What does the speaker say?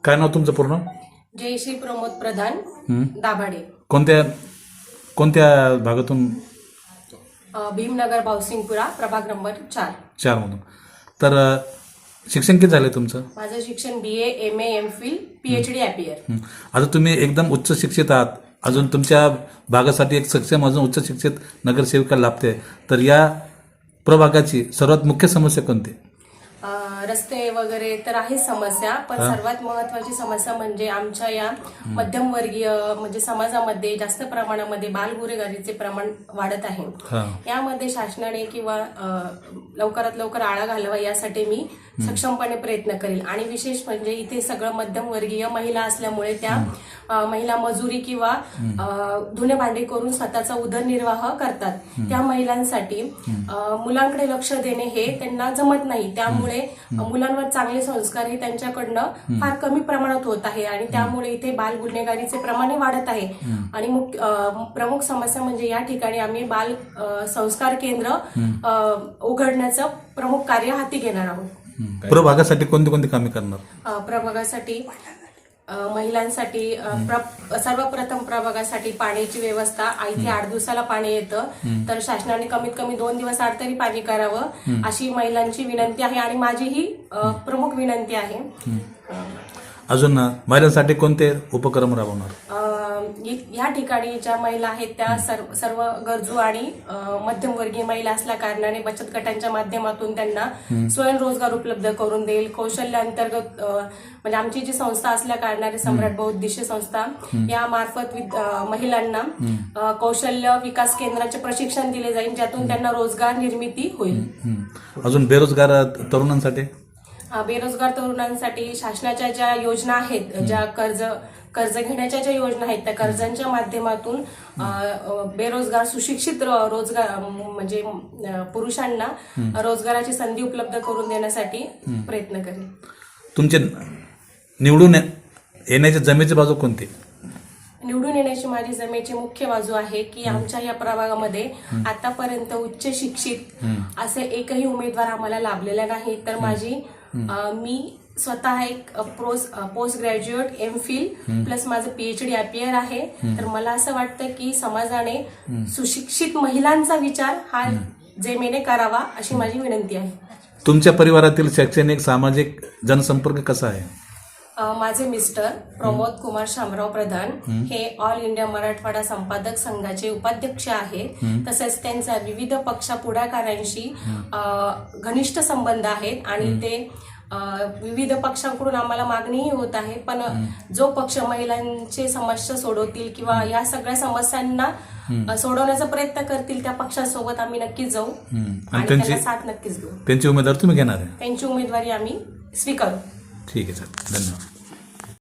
काय नाव तुमचं पूर्ण? जयश्री प्रमोद प्रधान, दाभाडे. कोणत्या भागातून? भीमनगर, भावसिंगपुरा, प्रभाग नंबर 4 मधून. तर शिक्षण किती झालं तुमचं? माझं शिक्षण BA, MA, MPhil, PhD appear. आता तुम्ही एकदम उच्च शिक्षित आहात, अजून तुमच्या भागासाठी एक सक्षम अजून उच्च शिक्षित नगरसेविका लाभते, तर या प्रभागाची सर्वात मुख्य समस्या कोणती? रस्ते वगैरे तर आहे समस्या, पण सर्वात महत्वाची समस्या म्हणजे आमच्या या मध्यमवर्गीय म्हणजे समाजामध्ये जास्त प्रमाणामध्ये बालगुन्हेगारीचे प्रमाण वाढत आहे. यामध्ये शासनाने किंवा लवकरात लवकर आळा घालावा यासाठी मी सक्षमपणे प्रयत्न करेल. आणि विशेष म्हणजे इथे सगळं मध्यमवर्गीय महिला असल्यामुळे त्या महिला मजुरी किंवा धुणे भांडे करून स्वतःचा उदरनिर्वाह करतात. त्या महिलांसाठी मुलांकडे लक्ष देणे हे त्यांना जमत नाही. त्यामुळे मुलांवर चांगले संस्कार हे त्यांच्याकडनं फार कमी प्रमाणात होत आहे आणि त्यामुळे इथे बाल गुन्हेगारीचे प्रमाण वाढत आहे. आणि प्रमुख समस्या म्हणजे या ठिकाणी आम्ही बाल संस्कार केंद्र उघडण्याचं प्रमुख कार्य हाती घेणार आहोत. प्रभागासाठी कोणती कोणती कामे करणार? प्रभागासाठी महिलांसाठी सर्वप्रथम प्रभागासाठी पाण्याची व्यवस्था. इथे 8 दिवसाला पाणी येतं, तर शासनाने कमीत कमी 2 दिवस आड तरी पाणी करावं अशी महिलांची विनंती आहे आणि माझी ही प्रमुख विनंती आहे. अजून महिलांसाठी कोणते उपक्रम राबवणार? या ठिकाणी ज्या महिला आहेत त्या सर्व गरजू आणि मध्यमवर्गीय महिला असल्या कारणाने बचत गटांच्या माध्यमातून त्यांना स्वयंरोजगार उपलब्ध करून देईल. कौशल्य अंतर्गत म्हणजे आमची जी संस्था असल्या कारणाने सम्राट बहुउद्देशीय संस्था या मार्फत महिलांना कौशल्य विकास केंद्राचे प्रशिक्षण दिले जाईल, ज्यातून त्यांना रोजगार निर्मिती होईल. अजून बेरोजगार तरुणांसाठी? बेरोजगार तरुणांसाठी शासनाच्या ज्या योजना आहेत, ज्या कर्ज घेण्याच्या ज्या योजना आहेत, त्या कर्जांच्या माध्यमातून बेरोजगार सुशिक्षित रोजगार म्हणजे पुरुषांना रोजगाराची संधी उपलब्ध करून देण्यासाठी प्रयत्न करेल. तुमचे निवडून येण्याची जमेची बाजू कोणती? निवडून येण्याची माझी जमेची मुख्य बाजू आहे की आमच्या या प्रभागामध्ये आतापर्यंत उच्च शिक्षित असे एकही उमेदवार आम्हाला लाभलेला नाही. तर मी स्वतः एक पोस्ट ग्रॅज्युएट MPhil प्लस माझं PhD ॲपियर आहे. तर मला असं वाटतं की समाजाने सुशिक्षित महिलांचा विचार हा जेमेने करावा अशी माझी विनंती आहे. तुमच्या परिवारातील शैक्षणिक सामाजिक जनसंपर्क कसा आहे? माझे मिस्टर प्रमोद कुमार शामराव प्रधान हे ऑल इंडिया मराठवाडा संपादक संघाचे उपाध्यक्ष आहेत. तसेच त्यांचा विविध पक्ष पुढाकारांशी घनिष्ठ संबंध आहेत आणि ते विविध पक्षांकडून आम्हाला मागणीही होत आहे. पण जो पक्ष महिलांचे समस्या सोडवतील किंवा या सगळ्या समस्यांना सोडवण्याचा प्रयत्न करतील त्या पक्षासोबत आम्ही नक्कीच जाऊ आणि त्यांना साथ नक्कीच देऊ. त्यांची उमेदवारी तुम्ही घेणार आहे? त्यांची उमेदवारी आम्ही स्वीकारू. ठीक आहे सर, धन्यवाद.